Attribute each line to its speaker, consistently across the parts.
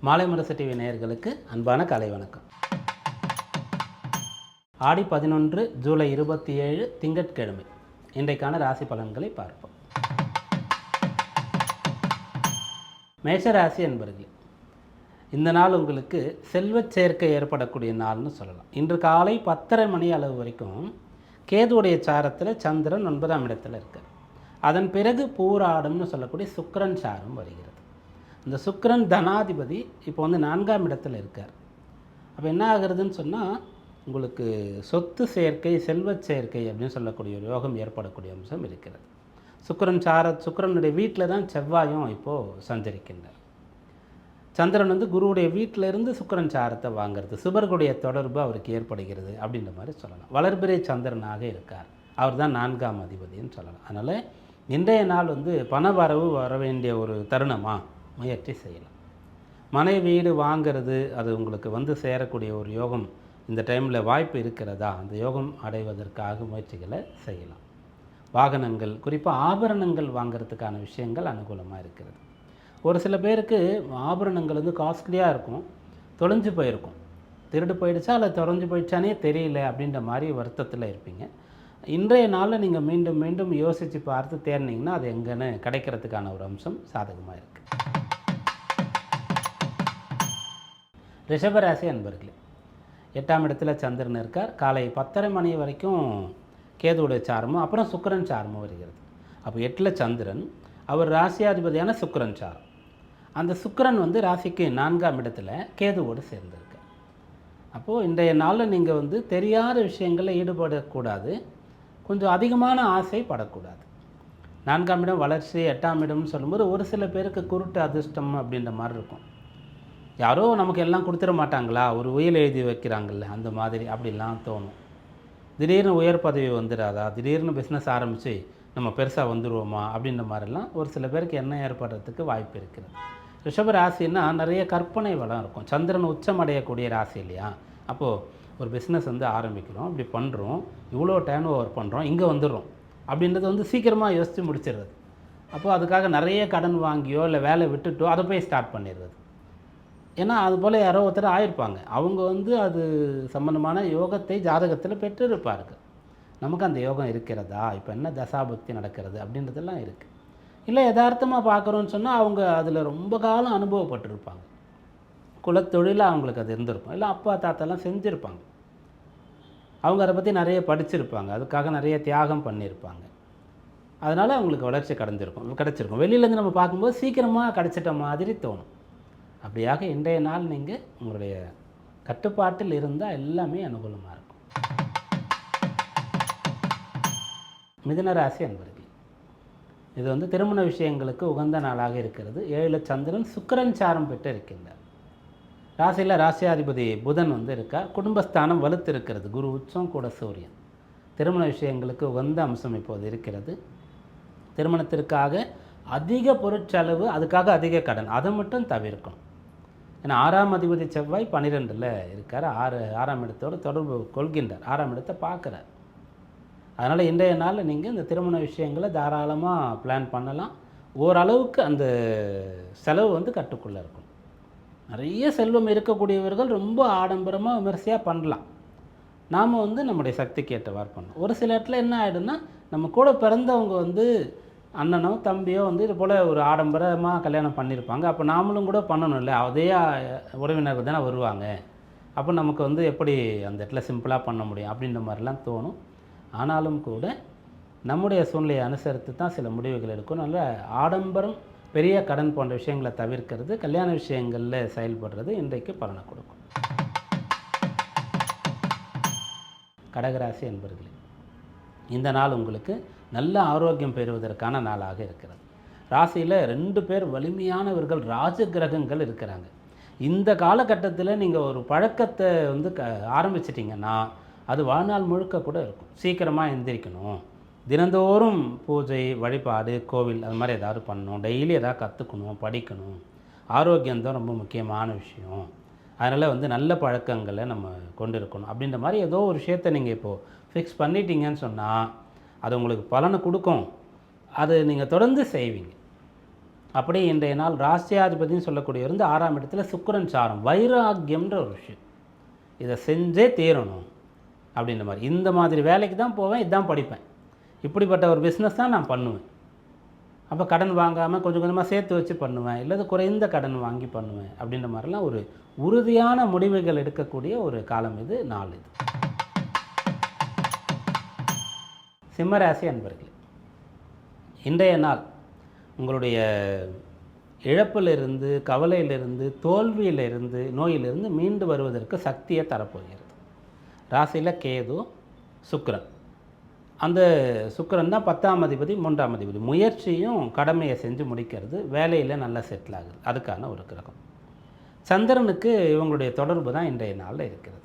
Speaker 1: மாலை முரசு டிவி நேயர்களுக்கு அன்பான காலை வணக்கம். ஆடி 11 ஜூலை 27 திங்கட்கிழமை இன்றைக்கான ராசி பலன்களை பார்ப்போம். மேஷ ராசி என்பவர்களே, இந்த நாள் உங்களுக்கு செல்வச் சேர்க்கை ஏற்படக்கூடிய நாள்னு சொல்லலாம். இன்று காலை 10:30 மணி அளவு வரைக்கும் கேதுவுடைய சாரத்தில் சந்திரன் 9ஆம் இடத்தில் இருக்கார். அதன் பிறகு பூராடம்னு சொல்லக்கூடிய சுக்கிரன் சாரம் வருகிறது. இந்த சுக்கிரன் தனாதிபதி இப்போ 4ஆம் இடத்தில் இருக்கார். அப்போ என்ன ஆகுறதுன்னு சொன்னால், உங்களுக்கு சொத்து சேர்க்கை, செல்வச் சேர்க்கை அப்படின்னு சொல்லக்கூடிய ஒரு யோகம் ஏற்படக்கூடிய அம்சம் இருக்கிறது. சுக்கிரனுடைய வீட்டில் தான் செவ்வாயும் இப்போது சஞ்சரிக்கின்றார். சந்திரன் குருவுடைய வீட்டில் இருந்து சுக்கிரன் சாரத்தை வாங்கிறது, சுபர்களுடைய தொடர்பு அவருக்கு ஏற்படுகிறது அப்படின்ற மாதிரி சொல்லலாம். வளர்பிறை சந்திரனாக இருக்கார், அவர் தான் 4ஆம் அதிபதின்னு சொல்லலாம். அதனால் இன்றைய நாள் பண வரவு வர வேண்டிய ஒரு தருணமாக முயற்சி செய்யலாம். மனை வீடு வாங்கிறது, அது உங்களுக்கு சேரக்கூடிய ஒரு யோகம் இந்த டைமில் வாய்ப்பு இருக்கிறதா, அந்த யோகம் அடைவதற்காக முயற்சிகளை செய்யலாம். வாகனங்கள், குறிப்பாக ஆபரணங்கள் வாங்கிறதுக்கான விஷயங்கள் அனுகூலமாக இருக்கிறது. ஒரு சில பேருக்கு ஆபரணங்கள் காஸ்ட்லியாக இருக்கும், தொலைஞ்சு போயிருக்கும், திருடு போயிடுச்சா இல்லை தொலைஞ்சு போயிடுச்சானே தெரியல அப்படின்ற மாதிரி வருத்தத்தில் இருப்பீங்க. இன்றைய நாளில் நீங்கள் மீண்டும் மீண்டும் யோசித்து பார்த்து தேர்னிங்கன்னா அது எங்கன்னு கிடைக்கிறதுக்கான ஒரு அம்சம் சாதகமாக இருக்குது. ரிஷபராசி அன்பர்களே, 8ஆம் இடத்துல சந்திரன் இருக்கார். காலை 10:30 மணி வரைக்கும் கேதுவுடைய சாரமும் அப்புறம் சுக்கிரன் சாரமும் வருகிறது. அப்போ 8ல் சந்திரன், அவர் ராசியாதிபதியான சுக்கிரன் சாரம். அந்த சுக்கிரன் ராசிக்கு 4ஆம் இடத்துல கேதுவோடு சேர்ந்திருக்கார். அப்போது இன்றைய நாளில் நீங்கள் தெரியாத விஷயங்களில் ஈடுபடக்கூடாது, கொஞ்சம் அதிகமான ஆசை படக்கூடாது. 4ஆம் இடம் வளர்ச்சி, 8ஆம் இடம்னு சொல்லும்போது ஒரு சில பேருக்கு குருட்டு அதிர்ஷ்டம் அப்படின்ற மாதிரி இருக்கும். யாரோ நமக்கு எல்லாம் கொடுத்துட மாட்டாங்களா, ஒரு உயில் எழுதி வைக்கிறாங்கல்ல அந்த மாதிரி அப்படிலாம் தோணும். திடீர்னு உயர் பதவி வந்துடாதா, திடீர்னு பிஸ்னஸ் ஆரம்பித்து நம்ம பெருசாக வந்துடுவோமா அப்படின்ற மாதிரிலாம் ஒரு சில பேருக்கு எண்ணம் ஏற்படுறதுக்கு வாய்ப்பு இருக்குது. ரிஷப ராசின்னா நிறைய கற்பனை வளம் இருக்கும். சந்திரன் உச்சம் அடையக்கூடிய ராசி இல்லையா. அப்போது ஒரு பிஸ்னஸ் ஆரம்பிக்கிறோம், இப்படி பண்ணுறோம், இவ்வளோ டேர்ன் ஓவர் பண்ணுறோம், இங்கே வந்துடுறோம் அப்படின்றது சீக்கிரமாக யோசித்து முடிச்சிடுறது. அப்போது அதுக்காக நிறைய கடன் வாங்கியோ இல்லை வேலை விட்டுட்டோ அதை போய் ஸ்டார்ட் பண்ணிடுறது. ஏன்னா அதுபோல் யாரோ ஒருத்தர் ஆயிருப்பாங்க, அவங்க அது சம்பந்தமான யோகத்தை ஜாதகத்தில் பெற்றிருப்பார்கள். நமக்கு அந்த யோகம் இருக்கிறதா, இப்போ என்ன தசாபக்தி நடக்கிறது அப்படின்றதெல்லாம் இருக்குது. இல்லை யதார்த்தமாக பார்க்குறோன்னு சொன்னால் அவங்க அதில் ரொம்ப காலம் அனுபவப்பட்டிருப்பாங்க, குலத்தொழிலாக அவங்களுக்கு அது இருந்திருக்கும், இல்லை அப்பா தாத்தாலாம் செஞ்சுருப்பாங்க, அவங்க அதை பற்றி நிறைய படிச்சிருப்பாங்க, அதுக்காக நிறைய தியாகம் பண்ணியிருப்பாங்க. அதனால் அவங்களுக்கு வளர்ச்சி கிடச்சிருக்கும். வெளியிலேருந்து நம்ம பார்க்கும்போது சீக்கிரமாக கிடச்சிட்ட மாதிரி தோணும். அப்படியாக இன்றைய நாள் நீங்கள் உங்களுடைய கட்டுப்பாட்டில் இருந்தால் எல்லாமே அனுகூலமாக இருக்கும். மிதுன ராசி அன்பர்களே, இது திருமண விஷயங்களுக்கு உகந்த நாளாக இருக்கிறது. 7ல் சந்திரன் சுக்கிரன் சாரம் பெற்று இருக்கின்றார். ராசியில் ராசியாதிபதி புதன் இருக்கார். குடும்பஸ்தானம் வலுத்து இருக்கிறது, குரு உச்சம் கூட சூரியன். திருமண விஷயங்களுக்கு உகந்த அம்சம் இப்போது இருக்கிறது. திருமணத்திற்காக அதிக பொருட்செலவு, அதுக்காக அதிக கடன், அதை மட்டும் தவிர்க்கணும். ஏன்னா 6ஆம் அதிபதி செவ்வாய் 12ல் இருக்கார். 6ஆம் இடத்தோடு தொடர்பு கொள்கின்றார், 6ஆம் இடத்தை பார்க்குறார். அதனால் இன்றைய நாளில் நீங்கள் இந்த திருமண விஷயங்களை தாராளமாக பிளான் பண்ணலாம். ஓரளவுக்கு அந்த செலவு கட்டுக்குள்ளே இருக்கும். நிறைய செல்வம் இருக்கக்கூடியவர்கள் ரொம்ப ஆடம்பரமாக விமர்சையாக பண்ணலாம். நாம் நம்முடைய சக்திக்கு ஏற்றவாறு பண்ணணும். ஒரு சில இடத்துல என்ன ஆகிடும்னா, நம்ம கூட பிறந்தவங்க அண்ணனோ தம்பியோ இது போல் ஒரு ஆடம்பரமாக கல்யாணம் பண்ணியிருப்பாங்க. அப்போ நாமளும் கூட பண்ணணும் இல்லை, அதே உறவினர்கள் தானே வருவாங்க, அப்போ நமக்கு எப்படி அந்த இடத்துல சிம்பிளாக பண்ண முடியும் அப்படின்ற மாதிரிலாம் தோணும். ஆனாலும் கூட நம்முடைய சூழ்நிலையை அனுசரித்து தான் சில முடிவுகள் எடுக்கும். நல்ல ஆடம்பரம், பெரிய கடன் போன்ற விஷயங்களை தவிர்க்கிறது, கல்யாண விஷயங்களில் செயல்படுறது இன்றைக்கு பலனை கொடுக்கும். கடகராசி என்பர்களே, இந்த நாள் உங்களுக்கு நல்ல ஆரோக்கியம் பெறுவதற்கான நாளாக இருக்கிறது. ராசியில் 2 பேர் வலிமையானவர்கள், ராஜ கிரகங்கள் இருக்கிறாங்க. இந்த காலகட்டத்தில் நீங்கள் ஒரு பழக்கத்தை ஆரம்பிச்சிட்டிங்கன்னா அது வாழ்நாள் முழுக்க கூட இருக்கும். சீக்கிரமாக எந்திரிக்கணும், தினந்தோறும் பூஜை வழிபாடு கோவில் அது மாதிரி ஏதாவது பண்ணணும், டெய்லி எதாவது கற்றுக்கணும், படிக்கணும். ஆரோக்கியம்தான் ரொம்ப முக்கியமான விஷயம். அதனால் நல்ல பழக்கங்களை நம்ம கொண்டு இருக்கணும் அப்படின்ற மாதிரி ஏதோ ஒரு விஷயத்தை நீங்கள் இப்போது ஃபிக்ஸ் பண்ணிட்டீங்கன்னு சொன்னால் அது உங்களுக்கு பலனை கொடுக்கும். அது நீங்கள் தொடர்ந்து செய்வீங்க. அப்படி இன்றைய நாள் ராசியாதிபதினு சொல்லக்கூடியவர் வந்து 6ஆம் இடத்துல சுக்கிரன் சாரம், வைராக்கியம்ன்ற ஒரு விஷயம், இதை செஞ்சே தீரணும் அப்படின்ற மாதிரி. இந்த மாதிரி வேலைக்கு தான் போவேன், இதுதான் படிப்பேன், இப்படிப்பட்ட ஒரு பிஸ்னஸ் தான் நான் பண்ணுவேன். அப்போ கடன் வாங்காமல் கொஞ்சம் கொஞ்சமாக சேர்த்து வச்சு பண்ணுவேன், இல்லது குறைந்த கடன் வாங்கி பண்ணுவேன் அப்படின்ற மாதிரிலாம் ஒரு உறுதியான முடிவுகள் எடுக்கக்கூடிய ஒரு காலம் இது, நாள் இது. சிம்மராசி அன்பர்களே, இன்றைய நாள் உங்களுடைய இழப்பிலிருந்து, கவலையிலிருந்து, தோல்வியிலிருந்து, நோயிலிருந்து மீண்டு வருவதற்கு சக்தியை தரப்போகிறது. ராசியில் கேது, சுக்கிரன். அந்த சுக்கிரன் தான் 10ஆம் அதிபதி, 3ஆம் அதிபதி. முயற்சியும் கடமையை செஞ்சு முடிக்கிறது, வேலையில் நல்லா செட்டில் ஆகுது, அதுக்கான ஒரு கிரகம். சந்திரனுக்கு இவங்களுடைய தொடர்பு தான் இன்றைய நாளில் இருக்கிறது.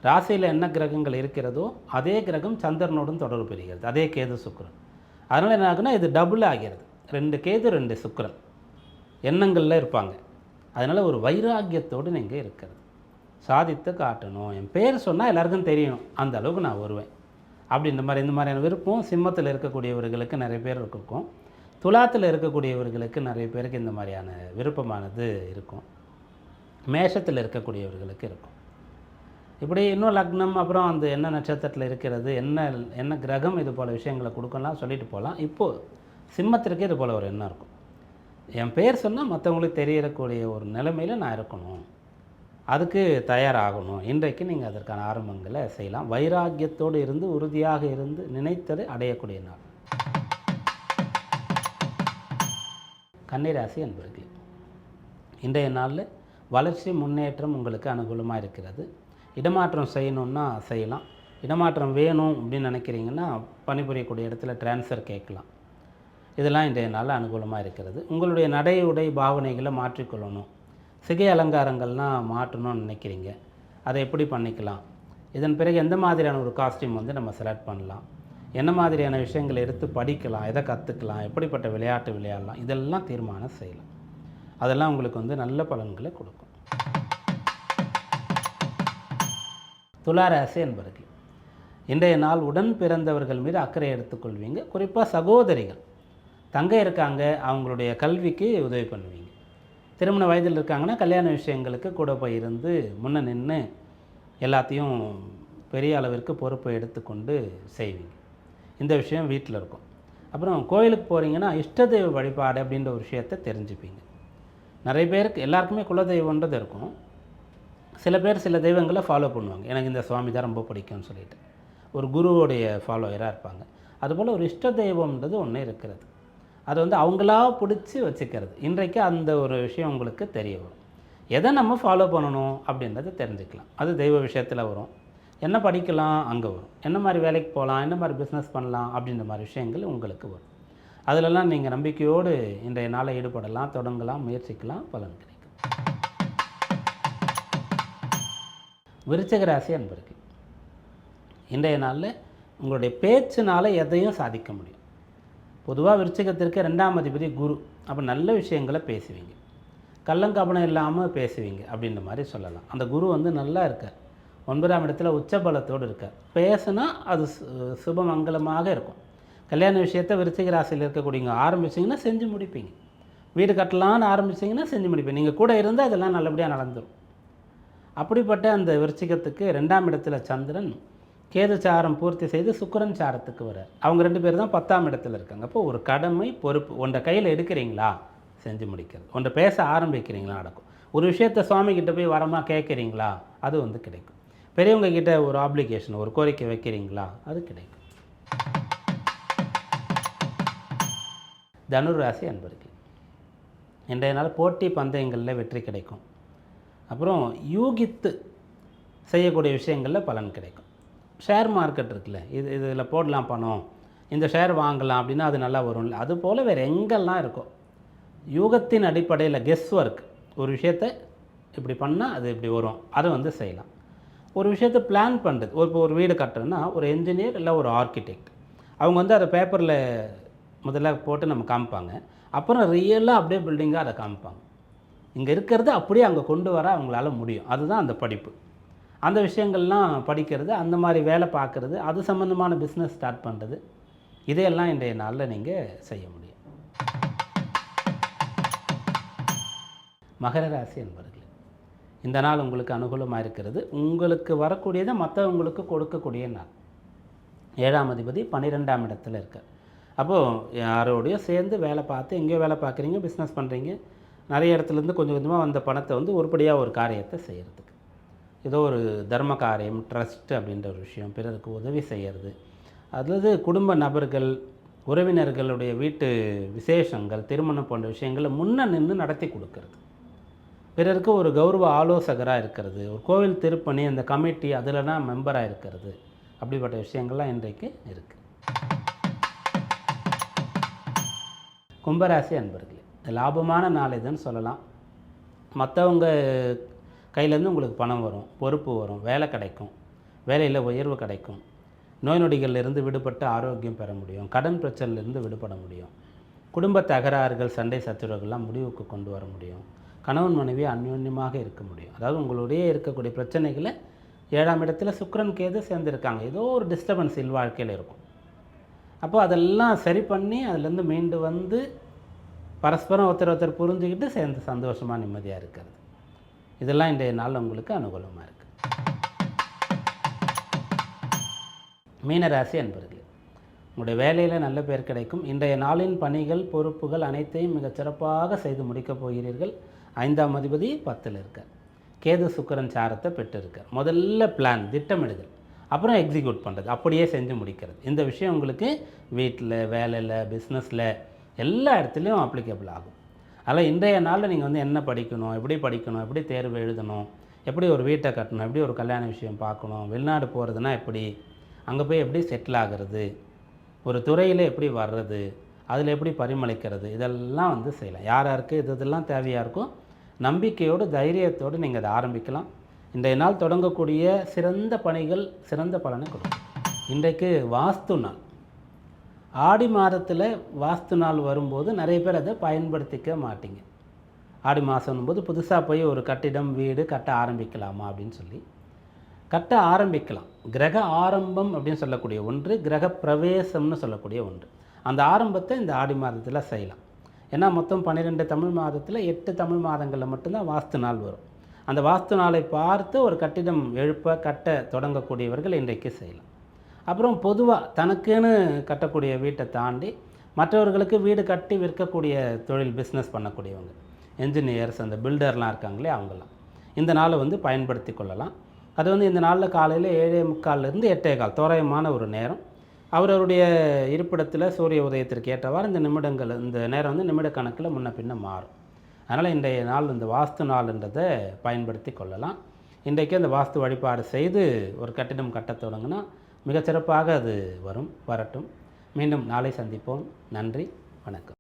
Speaker 1: ராசியில் என்ன கிரகங்கள் இருக்கிறதோ அதே கிரகம் சந்திரனோடும் தொடர்பு பெறுகிறது, அதே கேது சுக்கிரன். அதனால் என்ன ஆகுனா இது டபுள் ஆகிறது, 2 கேது 2 சுக்கிரன் எண்ணங்களில் இருப்பாங்க. அதனால் ஒரு வைராக்கியத்தோடு நீங்கள் இருக்கிறது, சாதித்து காட்டணும், என் பேர் சொன்னால் எல்லாருக்கும் தெரியணும், அந்த அளவுக்கு நான் வருவேன் அப்படின்ற மாதிரி. இந்த மாதிரியான விருப்பம் சிம்மத்தில் இருக்கக்கூடியவர்களுக்கு நிறைய பேர் இருக்கும், துலாத்தில் இருக்கக்கூடியவர்களுக்கு நிறைய பேருக்கு இந்த மாதிரியான விருப்பமானது இருக்கும், மேஷத்தில் இருக்கக்கூடியவர்களுக்கு இருக்கும். இப்படி இன்னும் லக்னம், அப்புறம் அந்த என்ன நட்சத்திரத்தில் இருக்கிறது, என்ன கிரகம் இது போல் விஷயங்களை கொடுக்கலாம் சொல்லிட்டு போகலாம். இப்போது சிம்மத்திற்கே இது போல் ஒரு எண்ணம் இருக்கும், என் பேர் சொன்னால் மற்றவங்களுக்கு தெரியக்கூடிய ஒரு நிலைமையில் நான் இருக்கணும், அதுக்கு தயாராகணும். இன்றைக்கு நீங்கள் அதற்கான ஆரம்பங்களை செய்யலாம். வைராக்கியத்தோடு இருந்து, உறுதியாக இருந்து, நினைத்ததை அடையக்கூடிய நாள். கன்னிராசி என்பவர்களே, இன்றைய நாளில் வளர்ச்சி, முன்னேற்றம் உங்களுக்கு அனுகூலமாக இருக்கிறது. இடமாற்றம் செய்யணுன்னா செய்யலாம், இடமாற்றம் வேணும் அப்படின்னு நினைக்கிறீங்கன்னா பணிபுரியக்கூடிய இடத்துல டிரான்ஸ்ஃபர் கேட்கலாம். இதெல்லாம் இன்றைய நாளில் அனுகூலமாக இருக்கிறது. உங்களுடைய நடை, உடை, பாவனைகளை மாற்றிக்கொள்ளணும், சிகை அலங்காரங்கள்லாம் மாற்றணும்னு நினைக்கிறீங்க, அதை எப்படி பண்ணிக்கலாம், இதன் பிறகு எந்த மாதிரியான ஒரு காஸ்டியூம் வந்து நம்ம செலக்ட் பண்ணலாம், என்ன மாதிரியான விஷயங்களை எடுத்து படிக்கலாம், எதை கற்றுக்கலாம், எப்படிப்பட்ட விளையாட்டு விளையாடலாம், இதெல்லாம் தீர்மானம் செய்யலாம். அதெல்லாம் உங்களுக்கு வந்து நல்ல பலன்களை கொடுக்கும். துளாராசி என்பவர்கள், இன்றைய நாள் உடன் பிறந்தவர்கள் மீது அக்கறை எடுத்துக்கொள்வீங்க. குறிப்பாக சகோதரிகள், தங்கை இருக்காங்க, அவங்களுடைய கல்விக்கு உதவி பண்ணுவீங்க. திருமண வயதில் இருக்காங்கன்னா கல்யாண விஷயங்களுக்கு கூட போய் இருந்து முன்ன நின்று எல்லாத்தையும் பெரிய அளவிற்கு பொறுப்பை எடுத்துக்கொண்டு செய்வீங்க. இந்த விஷயம் வீட்டில் இருக்கும். அப்புறம் கோயிலுக்கு போகிறீங்கன்னா இஷ்ட தெய்வ வழிபாடு அப்படின்ற ஒரு விஷயத்தை தெரிஞ்சுப்பீங்க. நிறைய பேருக்கு எல்லாருக்குமே குலதெய்வன்றது இருக்கும், சில பேர் சில தெய்வங்களை ஃபாலோ பண்ணுவாங்க, எனக்கு இந்த சுவாமி தான் ரொம்ப பிடிக்கும்னு சொல்லிட்டு ஒரு குருவோடைய ஃபாலோவராக இருப்பாங்க. அதுபோல் ஒரு இஷ்ட தெய்வம்ன்றது ஒன்று இருக்கிறது, அது வந்து அவங்களா பிடிச்சி வச்சுக்கிறது. இன்றைக்கு அந்த ஒரு விஷயம் உங்களுக்கு தெரிய வரும், எதை நம்ம ஃபாலோ பண்ணணும் அப்படின்றத தெரிஞ்சுக்கலாம். அது தெய்வ விஷயத்தில் வரும், என்ன படிக்கலாம் அங்கே வரும், என்ன மாதிரி வேலைக்கு போகலாம், என்ன மாதிரி பிஸ்னஸ் பண்ணலாம் அப்படின்ற மாதிரி விஷயங்கள் உங்களுக்கு வரும். அதிலெல்லாம் நீங்கள் நம்பிக்கையோடு இன்றைய நாளை ஈடுபடலாம், தொடங்கலாம், முயற்சிக்கலாம், பலன் கிடைக்கும். விருச்சிக ராசி அன்பர்கள், இன்றைய நாளில் உங்களுடைய பேச்சினால் எதையும் சாதிக்க முடியும். பொதுவாக விருச்சிகத்திற்கு 2ஆம் அதிபதி குரு, அப்போ நல்ல விஷயங்களை பேசுவீங்க, கள்ளங்கபனம் இல்லாமல் பேசுவீங்க அப்படின்ற மாதிரி சொல்லலாம். அந்த குரு வந்து நல்லா இருக்கார், 9ஆம் இடத்துல உச்சபலத்தோடு இருக்கார். பேசுனா அது சுபமங்கலமாக இருக்கும். கல்யாண விஷயத்தை விருச்சிக ராசியில் இருக்கக்கூடியவங்க ஆரம்பிச்சிங்கன்னா செஞ்சு முடிப்பீங்க, வீடு கட்டலான்னு ஆரம்பிச்சிங்கன்னா செஞ்சு முடிப்பீங்க, நீங்கள் கூட இருந்தால் அதெல்லாம் நல்லபடியாக நடந்துடும். அப்படிப்பட்ட அந்த விருச்சிகத்துக்கு 2ஆம் இடத்துல சந்திரன் கேது சாரம் பூர்த்தி செய்து சுக்கிரன் சாரத்துக்கு வரார். அவங்க 2 பேர் தான் 10ஆம் இடத்துல இருக்காங்க. அப்போது ஒரு கடமை, பொறுப்பு, ஒன்றை கையில் எடுக்கிறீங்களா செஞ்சு முடிக்கிறது, ஒன்றை பேச ஆரம்பிக்கிறீங்களா நடக்கும், ஒரு விஷயத்தை சுவாமிகிட்ட போய் வரமாக கேட்குறீங்களா அது வந்து கிடைக்கும், பெரியவங்க கிட்ட ஒரு ஆப்ளிகேஷன், ஒரு கோரிக்கை வைக்கிறீங்களா அது கிடைக்கும். தனுராசி அன்பர்கள், இன்றைய நாள் போட்டி பந்தயங்களில் வெற்றி கிடைக்கும். அப்புறம் யூகித்து செய்யக்கூடிய விஷயங்களில் பலன் கிடைக்கும். ஷேர் மார்க்கெட் இருக்குல்ல, இதில் போடலாம் பணம், இந்த ஷேர் வாங்கலாம் அப்படின்னா அது நல்லா வரும்ல, அது போல் வேறு எங்கெல்லாம் இருக்கோ யூகத்தின் அடிப்படையில் கெஸ் ஒர்க், ஒரு விஷயத்தை இப்படி பண்ணால் அது இப்படி வரும், அதை வந்து செய்யலாம். ஒரு விஷயத்தை பிளான் பண்ணுறது, இப்போ ஒரு வீடு கட்டுறதுன்னா ஒரு என்ஜினியர் இல்லை ஒரு ஆர்கிடெக்ட், அவங்க வந்து அதை பேப்பரில் முதல்ல போட்டு நம்ம காமிப்பாங்க, அப்புறம் ரியலாக அப்படியே பில்டிங்காக அதை காமிப்பாங்க. இங்கே இருக்கிறது அப்படியே அங்கே கொண்டு வர அவங்களால முடியும், அதுதான் அந்த படிப்பு. அந்த விஷயங்கள்லாம் படிக்கிறது, அந்த மாதிரி வேலை பார்க்குறது, அது சம்மந்தமான பிஸ்னஸ் ஸ்டார்ட் பண்ணுறது, இதையெல்லாம் இன்றைய நாளில் நீங்கள் செய்ய முடியும். மகர ராசி என்பவர்களே, இந்த நாள் உங்களுக்கு அனுகூலமாக இருக்கிறது. உங்களுக்கு வரக்கூடியதை மற்றவங்களுக்கு கொடுக்கக்கூடிய நாள். 7ஆம் அதிபதி 12ஆம் இடத்துல இருக்கார். அப்போது யாரோடையும் சேர்ந்து வேலை பார்த்து, எங்கேயோ வேலை பார்க்குறீங்க, பிஸ்னஸ் பண்ணுறீங்க, நிறைய இடத்துலேருந்து கொஞ்சம் கொஞ்சமாக வந்த பணத்தை வந்து உருப்படியாக ஒரு காரியத்தை செய்கிறதுக்கு, ஏதோ ஒரு தர்ம காரியம், ட்ரஸ்ட் அப்படின்ற ஒரு விஷயம், பிறருக்கு உதவி செய்கிறது, அல்லது குடும்ப நபர்கள், உறவினர்களுடைய வீட்டு விசேஷங்கள், திருமணம் போன்ற விஷயங்களை முன்ன நின்று நடத்தி கொடுக்கறது, பிறருக்கு ஒரு கௌரவ ஆலோசகராக இருக்கிறது, ஒரு கோவில் திருப்பணி அந்த கமிட்டி அதிலலாம் மெம்பராக இருக்கிறது, அப்படிப்பட்ட விஷயங்கள்லாம் இன்றைக்கு இருக்குது. கும்பராசி அன்பர்களே, லாபமான நாள் இதுன்னு சொல்லலாம். மற்றவங்க கையிலேருந்து உங்களுக்கு பணம் வரும், பொறுப்பு வரும், வேலை கிடைக்கும், வேலையில் உயர்வு கிடைக்கும், நோய் நொடிகளிலிருந்து விடுபட்டு ஆரோக்கியம் பெற முடியும், கடன் பிரச்சனையிலிருந்து விடுபட முடியும், குடும்ப தகராறுகள், சண்டை சச்சரவுகள்லாம் முடிவுக்கு கொண்டு வர முடியும், கணவன் மனைவி அந்யோன்யமாக இருக்க முடியும். அதாவது உங்களுடைய இருக்கக்கூடிய பிரச்சனைகளை 7ஆம் இடத்துல சுக்கிரன் கேது சேர்ந்துருக்காங்க, ஏதோ ஒரு டிஸ்டர்பன்ஸ் வாழ்க்கையில் இருக்கும். அப்போ அதெல்லாம் சரி பண்ணி அதிலேருந்து மீண்டு வந்து பரஸ்பரம் ஒருத்தர் புரிஞ்சுக்கிட்டு சேர்ந்து சந்தோஷமாக நிம்மதியாக இருக்கிறது, இதெல்லாம் இன்றைய நாள் உங்களுக்கு அனுகூலமாக இருக்குது. மீனராசி அன்பர்களே, உங்களுடைய வேலையில் நல்ல பேர் கிடைக்கும். இன்றைய நாளின் பணிகள், பொறுப்புகள் அனைத்தையும் மிகச் சிறப்பாக செய்து முடிக்கப் போகிறீர்கள். 5ஆம் அதிபதி 10ல் இருக்கார். கேது சுக்கிரன் சாரத்தை பெற்றிருக்கார். முதல்ல பிளான், திட்டமிடுதல், அப்புறம் எக்ஸிக்யூட் பண்ணுறது, அப்படியே செஞ்சு முடிக்கிறது. இந்த விஷயம் உங்களுக்கு வீட்டில், வேலையில், பிஸ்னஸில் எல்லா இடத்துலையும் அப்ளிகபிள் ஆகும். அதில் இன்றைய நாளில் நீங்கள் வந்து என்ன படிக்கணும், எப்படி தேர்வு எழுதணும், எப்படி ஒரு வீட்டை கட்டணும், எப்படி ஒரு கல்யாண விஷயம் பார்க்கணும், வெளிநாடு போகிறதுனா எப்படி, அங்கே போய் எப்படி செட்டில் ஆகிறது, ஒரு துறையில் எப்படி வர்றது, அதில் எப்படி பரிமளிக்கிறது, இதெல்லாம் வந்து செய்யலாம். யார் யாருக்கு இதெல்லாம் தேவையாக இருக்கும், நம்பிக்கையோடு தைரியத்தோடு நீங்கள் அதை ஆரம்பிக்கலாம். இன்றைய நாள் தொடங்கக்கூடிய சிறந்த பணிகள் சிறந்த பலனை கொடுக்கும். இன்றைக்கு வாஸ்து நாள். ஆடி மாதத்தில் வாஸ்து நாள் வரும்போது நிறைய பேர் அதை பயன்படுத்திக்க மாட்டீங்க. ஆடி மாதம் போது புதுசாக போய் ஒரு கட்டிடம், வீடு கட்ட ஆரம்பிக்கலாமா அப்படின்னு சொல்லி கட்ட ஆரம்பிக்கலாம். கிரக ஆரம்பம் அப்படின்னு சொல்லக்கூடிய ஒன்று, கிரக பிரவேசம்னு சொல்லக்கூடிய ஒன்று. அந்த ஆரம்பத்தை இந்த ஆடி மாதத்தில் செய்யலாம். ஏன்னா மொத்தம் 12 தமிழ் மாதத்தில் 8 தமிழ் மாதங்களில் மட்டும்தான் வாஸ்து நாள் வரும். அந்த வாஸ்து நாளை பார்த்து ஒரு கட்டிடம் கட்ட தொடங்கக்கூடியவர்கள் இன்றைக்கு செய்யலாம். அப்புறம் பொதுவாக தனக்குன்னு கட்டக்கூடிய வீட்டை தாண்டி மற்றவர்களுக்கு வீடு கட்டி விற்கக்கூடிய தொழில், பிஸ்னஸ் பண்ணக்கூடியவங்க, என்ஜினியர்ஸ், அந்த பில்டர்லாம் இருக்காங்களே, அவங்களாம் இந்த நாளை வந்து பயன்படுத்தி கொள்ளலாம். அது வந்து இந்த நாளில் காலையில் 7:45 8:15 தோராயமான ஒரு நேரம். அவருடைய இருப்பிடத்தில் சூரிய உதயத்திற்கு ஏற்றவாறு இந்த நிமிடங்கள், இந்த நேரம் வந்து நிமிட கணக்கில் முன்ன பின்ன மாறும். அதனால் இன்றைய நாள் இந்த வாஸ்து நாள்ன்றதை பயன்படுத்தி கொள்ளலாம். இன்றைக்கு அந்த வாஸ்து வழிபாடு செய்து ஒரு கட்டிடம் கட்ட தொடங்கினா மிகச்சிறப்பாக அது வரட்டும். மீண்டும் நாளை சந்திப்போம். நன்றி, வணக்கம்.